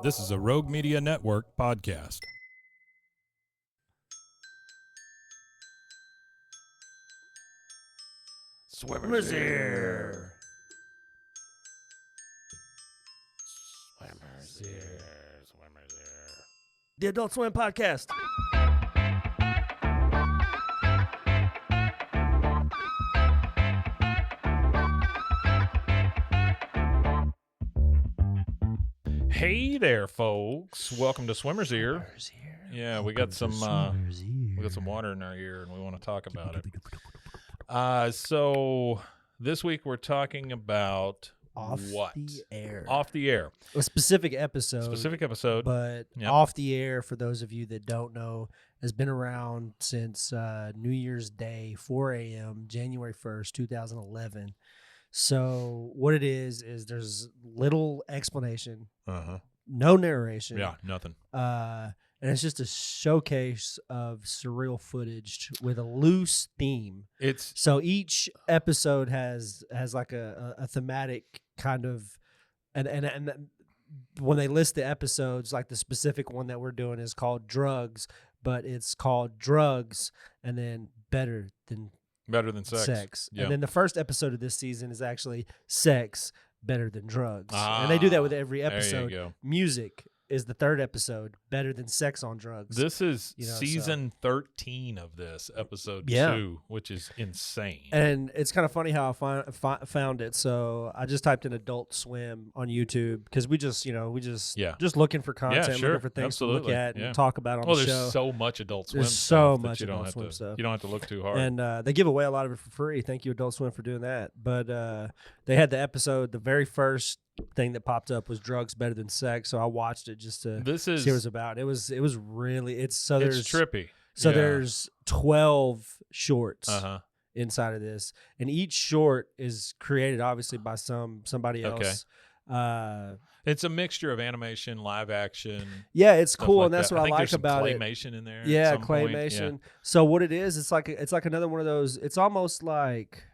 This is a Rogue Media Network podcast. Swimmers here. Swimmers here. Swimmers here. The Adult Swim Podcast. Hey there, folks! Welcome to Swimmers Ear. Swimmers here. Yeah, we got some water in our ear, and we want to talk about it. So this week we're talking about Off what? the air. Off the air. A specific episode. But Yep. Off the Air, for those of you that don't know, has been around since New Year's Day, 4 a.m., January 1st, 2011. So what it is there's little explanation, no narration. Yeah, nothing. And it's just a showcase of surreal footage with a loose theme. So each episode has like a thematic kind of, and when they list the episodes, like the specific one that we're doing is called Drugs, but it's called Drugs and then Better Than Sex. Yeah. And then the first episode of this season is actually Sex Better Than Drugs. And they do that with every episode. There you go. Music is the third episode, Better Than Sex on Drugs. This is season 13 of this, episode 2, which is insane. And it's kind of funny how I found it. So I just typed in Adult Swim on YouTube because we just looking for content, looking for things to look at and talk about on the show. There's so much Adult Swim. There's so much Adult Swim stuff. You don't have to look too hard. And they give away a lot of it for free. Thank you, Adult Swim, for doing that. But they had the episode, the very first thing that popped up was Drugs Better Than Sex, so I watched it just to see what it was about. It was really it's trippy. So there's 12 shorts inside of this, and each short is created obviously by somebody else. It's a mixture of animation, live action. Yeah, it's cool, like and that's that. what I like there's about it. Claymation in there. Yeah, at some claymation. Point. So what it is, it's like another one of those. It's almost like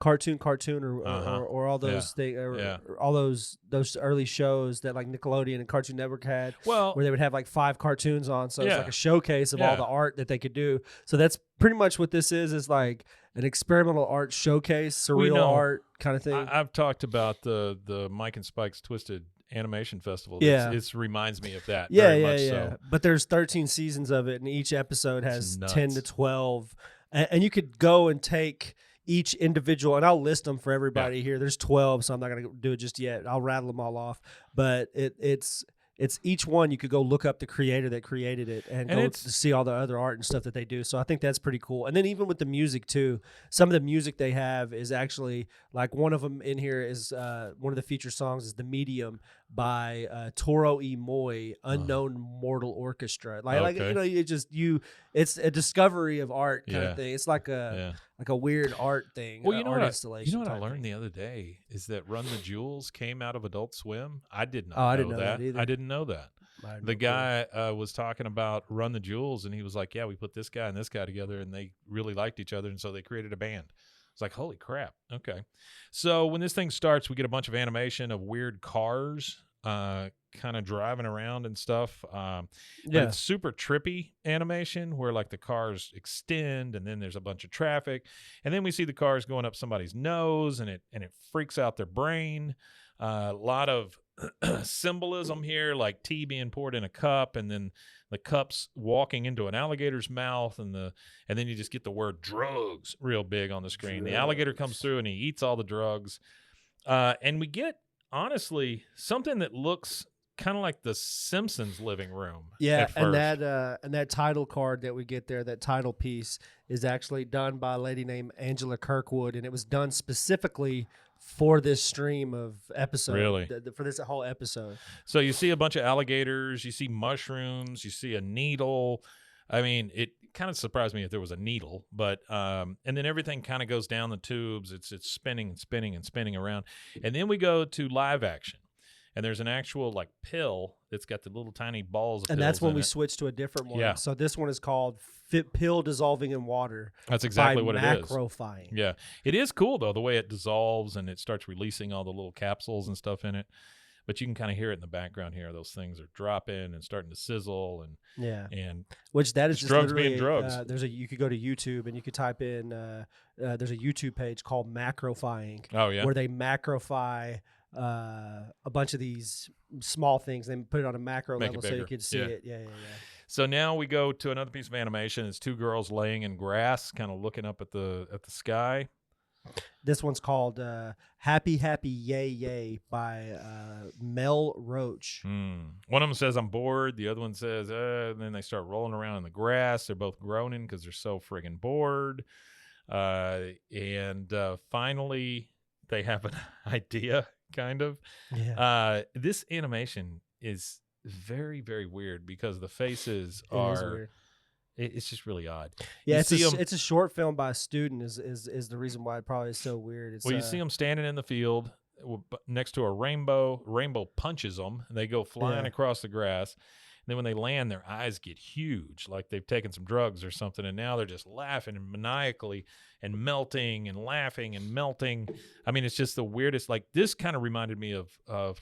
cartoon or all those things or all those early shows that like Nickelodeon and Cartoon Network had, where they would have like 5 cartoons on, so it's like a showcase of all the art that they could do. So that's pretty much what this is like an experimental art showcase, surreal art kind of thing. I've talked about the Mike and Spike's Twisted Animation Festival. It reminds me of that. Yeah. But there's 13 seasons of it, and each episode has 10 to 12, and you could go and take each individual, and I'll list them for everybody here. There's 12, so I'm not going to do it just yet. I'll rattle them all off. But it's each one you could go look up the creator that created it and go to see all the other art and stuff that they do. So I think that's pretty cool. And then even with the music too, some of the music they have is actually like one of them in here is one of the feature songs is The Medium by Toro E. Moy, Unknown Mortal Orchestra. It's a discovery of art kind of thing. It's like a weird art thing. Well, installation. You know what I learned the other day is that Run the Jewels came out of Adult Swim. I did not. I didn't know that either. I didn't know that. The guy was talking about Run the Jewels, and he was like, "Yeah, we put this guy and this guy together, and they really liked each other, and so they created a band." It's like, holy crap. Okay. So when this thing starts, we get a bunch of animation of weird cars kind of driving around and stuff. It's super trippy animation where like the cars extend and then there's a bunch of traffic. And then we see the cars going up somebody's nose and it freaks out their brain. A lot of symbolism here, like tea being poured in a cup and then the cup's walking into an alligator's mouth and then you just get the word drugs real big on the screen. The alligator comes through and he eats all the drugs. And we get, honestly, something that looks kind of like the Simpsons living room. Yeah, and that title card that we get there, that title piece, is actually done by a lady named Angela Kirkwood, and it was done specifically for this stream of episode. Really? For this whole episode. So you see a bunch of alligators, you see mushrooms, you see a needle. I mean, it kind of surprised me if there was a needle, but and then everything kind of goes down the tubes. It's spinning and spinning and spinning around. And then we go to live action. And there's an actual like pill that's got the little tiny balls of and pills that's when in we it. switch to a different one. Yeah. So this one is called Pill Dissolving in Water. That's exactly by what it is. Macrofying. Yeah. It is cool though, the way it dissolves and it starts releasing all the little capsules and stuff in it. but you can kind of hear it in the background here. Those things are dropping and starting to sizzle, and which that is just drugs literally being drugs. you could go to YouTube and you could type in there's a YouTube page called macrofying. Oh yeah, where they macrofy a bunch of these small things and put it on a macro Make level it so you bigger. could see it. Yeah. So now we go to another piece of animation. It's two girls laying in grass, kind of looking up at the sky. This one's called Happy Happy Yay Yay by Mel Roach. One of them says, I'm bored. The other one says, and then they start rolling around in the grass. They're both groaning because they're so friggin' bored. And finally, they have an idea, kind of. Yeah. This animation is very, very weird because the faces are... It's just really odd. Yeah, it's a short film by a student is the reason why it probably is so weird. You see them standing in the field next to a rainbow. Rainbow punches them, and they go flying across the grass. And then when they land, their eyes get huge, like they've taken some drugs or something, and now they're just laughing and maniacally and melting and laughing and melting. I mean, it's just the weirdest. Like, this kind of reminded me of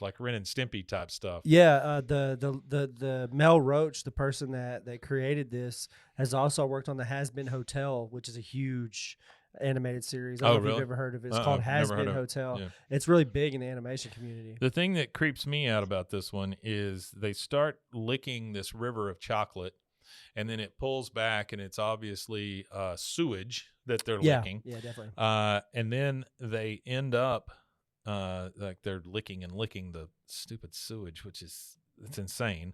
like Ren and Stimpy type stuff. Yeah, the Mel Roach, the person that created this, has also worked on the Has Been Hotel, which is a huge animated series. I don't know if you've ever heard of it. It's called Has Been Hotel. Yeah. It's really big in the animation community. The thing that creeps me out about this one is they start licking this river of chocolate, and then it pulls back, and it's obviously sewage that they're licking. Yeah, definitely. And then they end up like they're licking the stupid sewage, it's insane.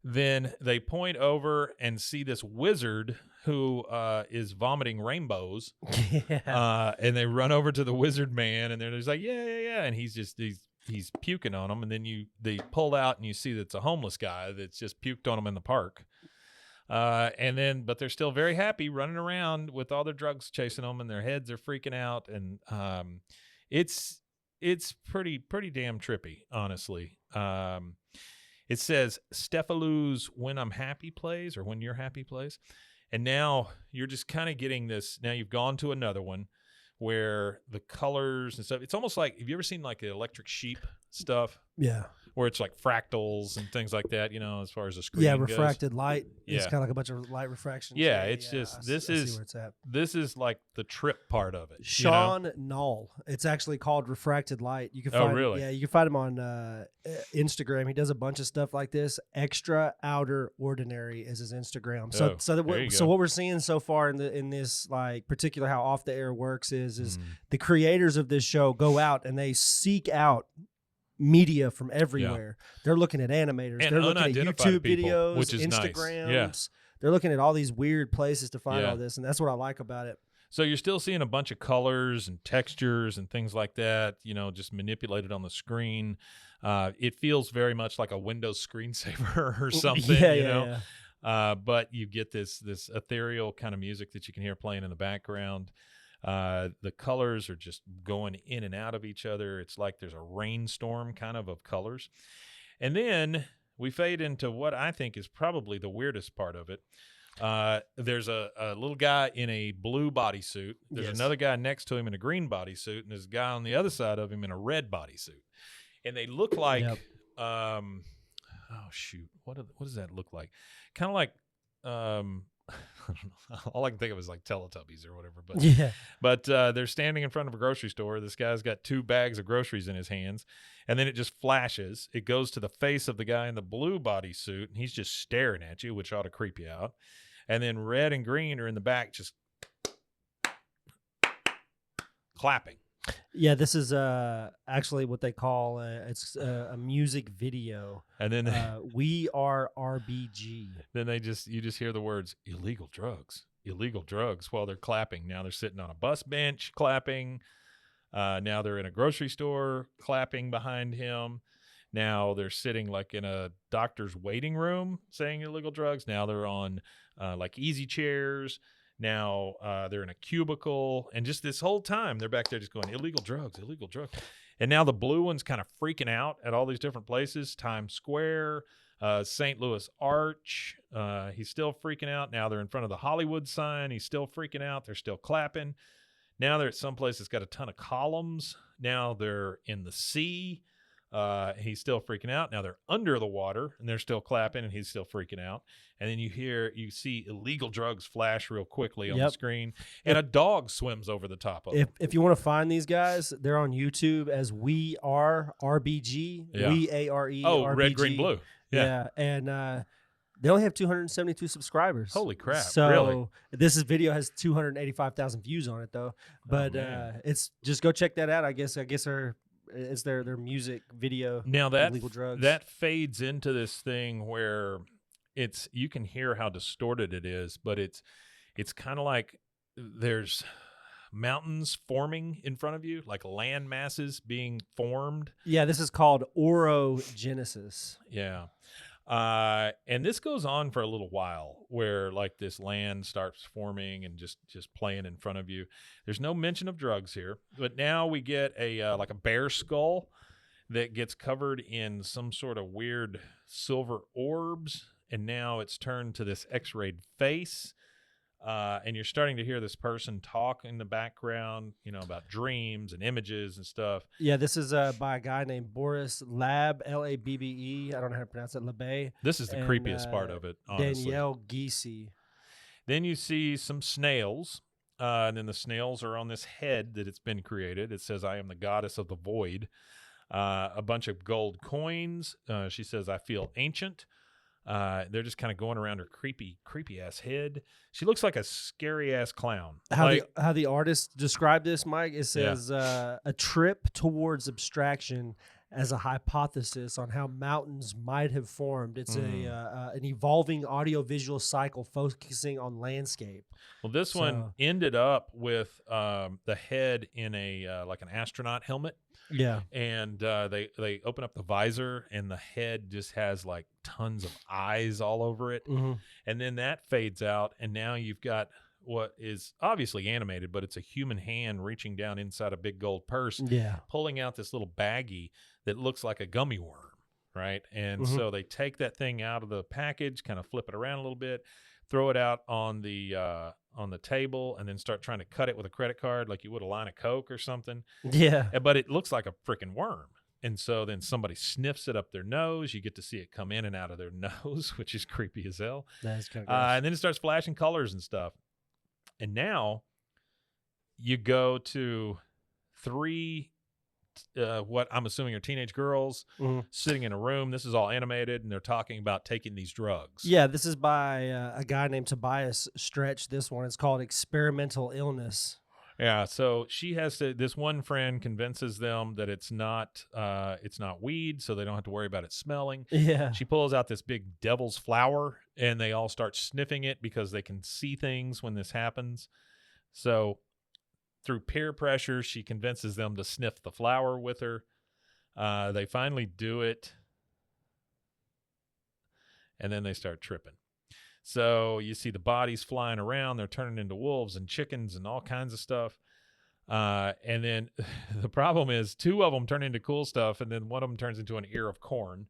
Then they point over and see this wizard who is vomiting rainbows. Yeah. And they run over to the wizard man, and they're just like, yeah. And he's puking on them. And then they pull out, and you see that it's a homeless guy that's just puked on them in the park. But they're still very happy running around with all their drugs chasing them, and their heads are freaking out. And it's pretty damn trippy, honestly. It says Stephalou's When I'm Happy plays, or When You're Happy plays. And now you're just kind of getting this. Now you've gone to another one where the colors and stuff. It's almost like, have you ever seen like the Electric Sheep stuff? Yeah. Where it's like fractals and things like that, as far as the screen goes. Refracted light. Yeah. It's kind of like a bunch of light refractions. Yeah, it's just, this is like the trip part of it. Sean Knoll. It's actually called Refracted Light. You can find, really? Yeah, you can find him on Instagram. He does a bunch of stuff like this. Extra Outer Ordinary is his Instagram. So what we're seeing so far in this like particular how off the air works is the creators of this show go out and they seek out media from everywhere. They're looking at animators, and they're looking at YouTube videos, which is Instagrams. Nice. They're looking at all these weird places to find all this, and that's what I like about it. So you're still seeing a bunch of colors and textures and things like that, just manipulated on the screen. It feels very much like a Windows screensaver or something, but you get this ethereal kind of music that you can hear playing in the background. The colors are just going in and out of each other. It's like there's a rainstorm kind of colors. And then we fade into what I think is probably the weirdest part of it. There's a little guy in a blue bodysuit. There's another guy next to him in a green bodysuit, and there's a guy on the other side of him in a red bodysuit. And they look like, oh shoot, what does that look like? Kind of like, I don't know. All I can think of is like Teletubbies or whatever. But they're standing in front of a grocery store. This guy's got 2 bags of groceries in his hands, and then it just flashes. It goes to the face of the guy in the blue bodysuit, and he's just staring at you, which ought to creep you out. And then red and green are in the back, just clapping. Yeah, this is actually what they call it's a music video. And then we are RBG. Then you just hear the words illegal drugs while they're clapping. Now they're sitting on a bus bench clapping. Now they're in a grocery store clapping behind him. Now they're sitting like in a doctor's waiting room saying illegal drugs. Now they're on like easy chairs. Now they're in a cubicle, and just this whole time they're back there just going, illegal drugs. And now the blue one's kind of freaking out at all these different places. Times Square, St. Louis Arch. He's still freaking out. Now they're in front of the Hollywood sign. He's still freaking out. They're still clapping. Now they're at some place that's got a ton of columns. Now they're in the sea. He's still freaking out. Now they're under the water and they're still clapping and he's still freaking out. And then you see illegal drugs flash real quickly on the screen, and a dog swims over the top of them. If you want to find these guys, they're on YouTube as We Are RBG. We ARE. Oh, RBG. red, green, blue. Yeah. And they only have 272 subscribers. Holy crap! So really? This video has 285,000 views on it though. But it's just go check that out. I guess it's their music video. Now that illegal drugs. that fades into this thing where you can hear how distorted it is, but it's kind of like there's mountains forming in front of you, like land masses being formed. Yeah, this is called orogenesis. Yeah. And this goes on for a little while where like this land starts forming and just playing in front of you. There's no mention of drugs here, but now we get like a bear skull that gets covered in some sort of weird silver orbs. And now it's turned to this x-rayed face. And you're starting to hear this person talk in the background, about dreams and images and stuff. Yeah, this is by a guy named Boris Lab, Labbe. I don't know how to pronounce it, Labbe. This is the creepiest part of it, honestly. Danielle Giese. Then you see some snails, and then the snails are on this head that it's been created. It says, "I am the goddess of the void." A bunch of gold coins. She says, "I feel ancient." They're just kind of going around her creepy ass head. She looks like a scary ass clown. How the artist described this, Mike, it says a trip towards abstraction as a hypothesis on how mountains might have formed. It's an evolving audiovisual cycle focusing on landscape. Well, this one ended up with the head in a like an astronaut helmet. Yeah, and they open up the visor, and the head just has like tons of eyes all over it, and then that fades out, and now you've got what is obviously animated, but it's a human hand reaching down inside a big gold purse, pulling out this little baggie that looks like a gummy worm, right? And so they take that thing out of the package, kind of flip it around a little bit, throw it out on the table, and then start trying to cut it with a credit card like you would a line of Coke or something. Yeah. But it looks like a freaking worm. And so then somebody sniffs it up their nose. You get to see it come in and out of their nose, which is creepy as hell. That's kind of and then it starts flashing colors and stuff. And now you go to three what I'm assuming are teenage girls sitting in a room. This is all animated, and they're talking about taking these drugs. Yeah, this is by a guy named Tobias Stretch. This one is called Experimental Illness. Yeah, so this one friend convinces them that it's not weed, so they don't have to worry about it smelling. Yeah. She pulls out this big devil's flower, and they all start sniffing it because they can see things when this happens. So through peer pressure, she convinces them to sniff the flower with her. They finally do it, and then they start tripping. So you see the bodies flying around. They're turning into wolves and chickens and all kinds of stuff. And then the problem is 2 of them turn into cool stuff, and then one of them turns into an ear of corn.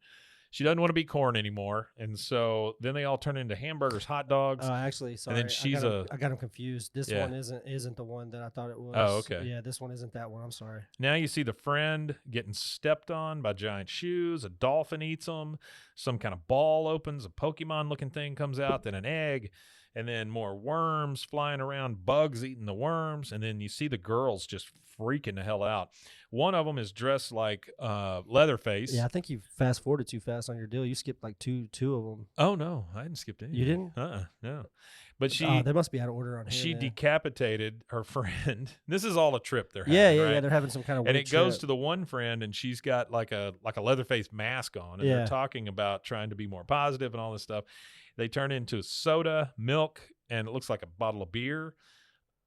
She doesn't want to be corn anymore, and so then they all turn into hamburgers, hot dogs. Actually, sorry, and then I got them confused. This one isn't the one that I thought it was. Oh, okay. Yeah, this one isn't that one. I'm sorry. Now you see the friend getting stepped on by giant shoes. A dolphin eats them. Some kind of ball opens. A Pokemon-looking thing comes out. Then an egg. And then more worms flying around, bugs eating the worms. And then you see the girls just freaking the hell out. One of them is dressed like Leatherface. Yeah, I think you fast-forwarded too fast on your deal. You skipped like two of them. Oh, no. I didn't skip any. You didn't? No. But they must be out of order on here. She decapitated her friend. This is all a trip they're having, Yeah, right? they're having some kind of weird And it goes trip. to the one friend, and she's got like a Leatherface mask on, and they're talking about trying to be more positive and all this stuff. They turn into soda, milk, and it looks like a bottle of beer.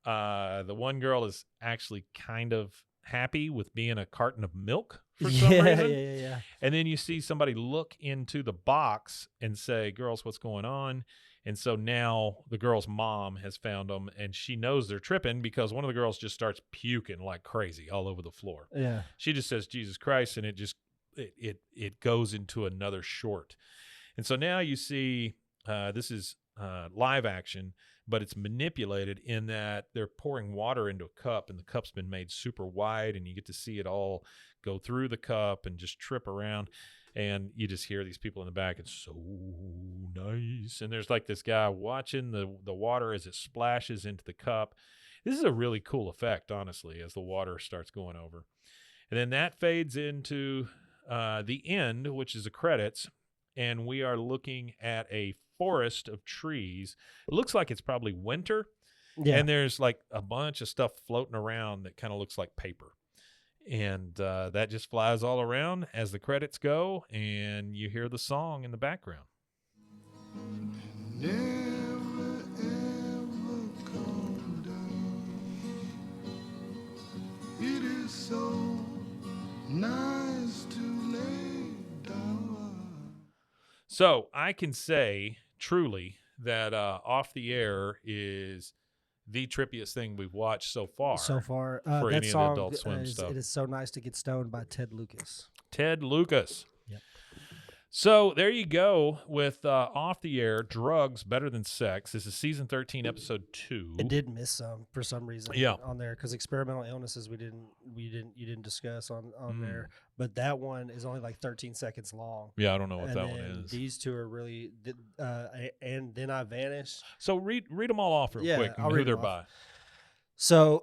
The one girl is actually kind of happy with being a carton of milk for some reason. Yeah. And then you see somebody look into the box and say, "Girls, what's going on?" And so now the girl's mom has found them, and she knows they're tripping because one of the girls just starts puking like crazy all over the floor. Yeah. She just says, "Jesus Christ," and it goes into another short. And so now you see this is live action, but it's manipulated in that they're pouring water into a cup, and the cup's been made super wide, and you get to see it all go through the cup and just trip around. And you just hear these people in the back. It's so nice. And there's like this guy watching the water as it splashes into the cup. This is a really cool effect, honestly, as the water starts going over. And then that fades into the end, which is the credits. And we are looking at a forest of trees. It looks like it's probably winter. Yeah. And there's like a bunch of stuff floating around that kind of looks like paper. And that just flies all around as the credits go, and you hear the song in the background. Never ever come down. It is so nice to lay down. So I can say truly that Off the Air is the trippiest thing we've watched so far. For any that of the song Adult Swim stuff. It is so nice to get stoned by Ted Lucas. Ted Lucas. Yep. So there you go with Off the Air, Drugs Better Than Sex. This is season 13, episode 2. It did miss some for some reason on there because experimental illnesses you didn't discuss on there, but that one is only like 13 seconds long. Yeah, I don't know what and that one is. These two are really and Then I Vanished. So read them all off real quick and I'll who read they're them by. off. So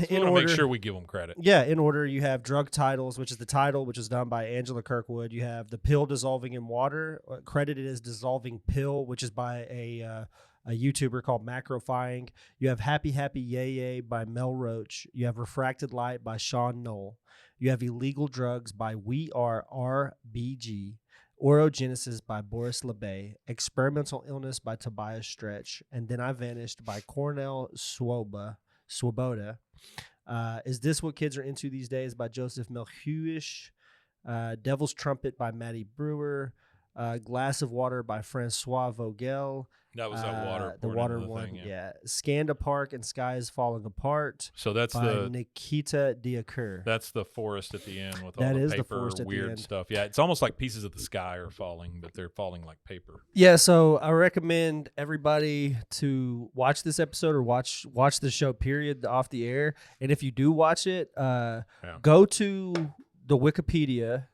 in order, make sure we give them credit. Yeah, in order, you have Drug Titles, which is the title, which is done by Angela Kirkwood. You have The Pill Dissolving in Water, credited as Dissolving Pill, which is by a YouTuber called Macrofying. You have Happy Happy Yay Yay by Mel Roach. You have Refracted Light by Sean Knoll. You have Illegal Drugs by We Are RBG. Orogenesis by Boris LeBay, Experimental Illness by Tobias Stretch, and Then I Vanished by Cornell Swoboda. Is This What Kids Are Into These Days by Joseph Melhuish. Devil's Trumpet by Maddie Brewer. Glass of Water by Francois Vogel. That was that water. The water one, thing, yeah. Skanda Park and Sky is Falling Apart. So that's by Nikita Diakur. That's the forest at the end with that all the is paper, the forest at weird the end. stuff. Yeah, it's almost like pieces of the sky are falling, but they're falling like paper. Yeah, so I recommend everybody to watch this episode or watch the show, period, Off the Air. And if you do watch it, go to the Wikipedia,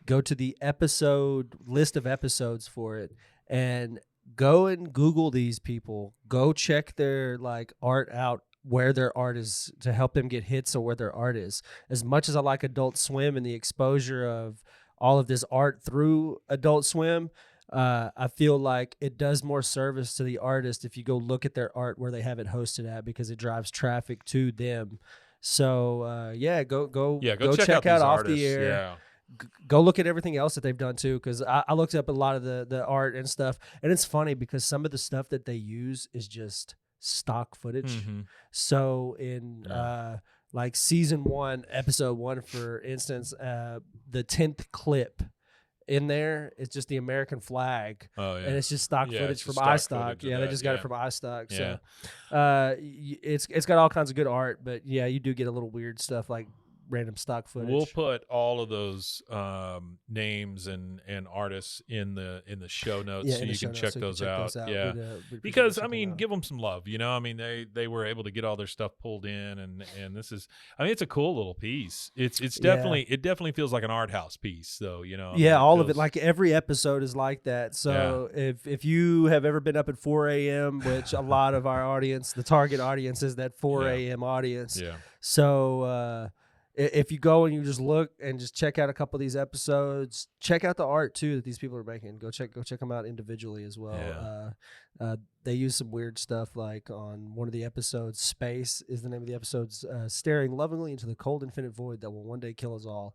go to the episode list of episodes for it, and go and Google these people. Go check their art out, where their art is, to help them get hits or where their art is. As much as I like Adult Swim and the exposure of all of this art through Adult Swim, I feel like it does more service to the artist if you go look at their art where they have it hosted at, because it drives traffic to them. So go check out Off the Air. Yeah. Go look at everything else that they've done too, because I looked up a lot of the art and stuff, and it's funny because some of the stuff that they use is just stock footage. Mm-hmm. So in like season 1, episode 1, for instance, the 10th clip in there, it's just the American flag. Oh, yeah. And it's just stock footage from iStock. Yeah, they just got it from iStock. Yeah. So it's got all kinds of good art, but yeah, you do get a little weird stuff like random stock footage. We'll put all of those names and artists in the show notes, so you can check those out. Yeah, because I mean, give them some love. You know, I mean, they were able to get all their stuff pulled in, and this is, I mean, it's a cool little piece. It's definitely it definitely feels like an art house piece, though. You know, yeah, all of it. Like every episode is like that. So if you have ever been up at 4 a.m., which a lot of our audience, the target audience, is that 4 a.m. audience. Yeah. So. If you go and you just look and just check out a couple of these episodes, check out the art too that these people are making. Go check them out individually as well. Yeah. They use some weird stuff, like on one of the episodes, Space is the name of the episodes, staring lovingly into the cold infinite void that will one day kill us all.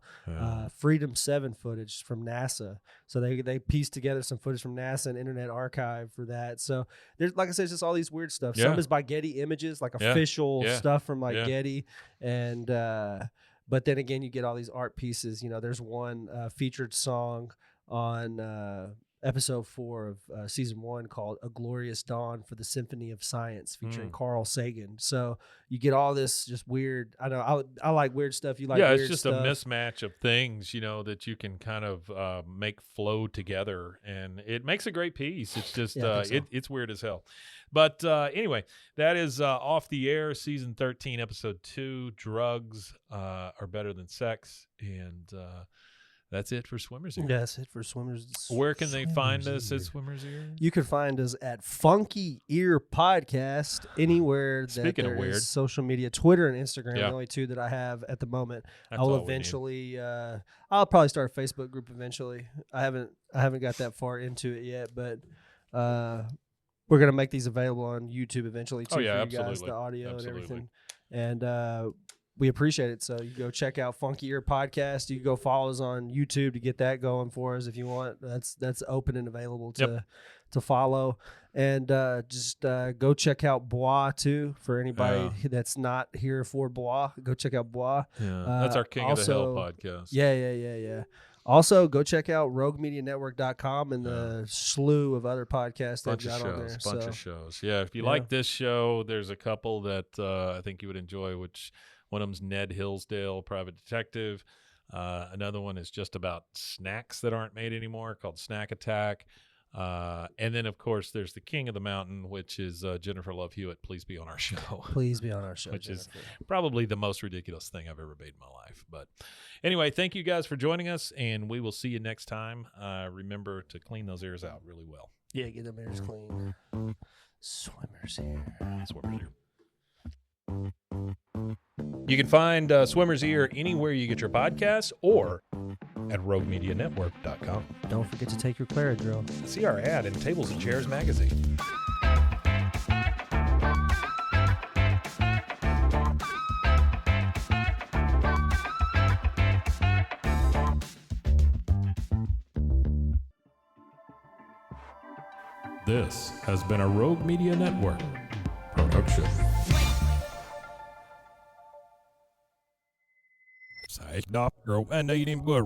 Freedom 7 footage from NASA. So they pieced together some footage from NASA and Internet Archive for that. So there's, like I said, it's just all these weird stuff. Some is by Getty Images, like official stuff from Getty, and but then again, you get all these art pieces. You know, there's one featured song on episode 4 of season 1 called A Glorious Dawn for the Symphony of Science featuring Carl Sagan. So you get all this just weird, I know I like weird stuff. You like weird it's just stuff. a mismatch of things, that you can kind of make flow together, and it makes a great piece. It's just it's weird as hell. But anyway, that is Off the Air, season 13, episode 2, Drugs Are Better Than Sex, and that's it for Swimmer's Ear. That's it for Swimmer's. Where can they find us at Swimmer's Ear? You can find us at Funky Ear Podcast anywhere Speaking that of there weird, is social media. Twitter and Instagram Yeah. are the only two that I have at the moment. That's I will all we need. eventually. I'll probably start a Facebook group eventually. I haven't got that far into it yet, but we're gonna make these available on YouTube eventually too for you guys, absolutely. the audio Absolutely. and everything. And we appreciate it. So you go check out Funky Ear Podcast. You can go follow us on YouTube to get that going for us if you want. That's open and available to follow. And just go check out Bois too for anybody that's not here for Bois. Go check out Bois. Yeah, that's our King of the Hill podcast. Yeah. Also, go check out roguemedianetwork.com and the slew of other podcasts they've got on there. Bunch of shows. Yeah, if you like this show, there's a couple that I think you would enjoy, which one of them's Ned Hillsdale, Private Detective. Another one is just about snacks that aren't made anymore, called Snack Attack. And then, of course, there's the King of the Mountain, which is Jennifer Love Hewitt. Please be on our show. Please be on our show, which Jennifer. is probably the most ridiculous thing I've ever made in my life. But anyway, thank you guys for joining us, and we will see you next time. Remember to clean those ears out really well. Yeah, get them ears clean. Swimmer's Ear. Swimmer's Ear. You can find Swimmer's Ear anywhere you get your podcasts or at roguemedianetwork.com. Don't forget to take your Claradrill. See our ad in Tables and Chairs magazine. This has been a Rogue Media Network production. Side knock, girl, and I didn't go,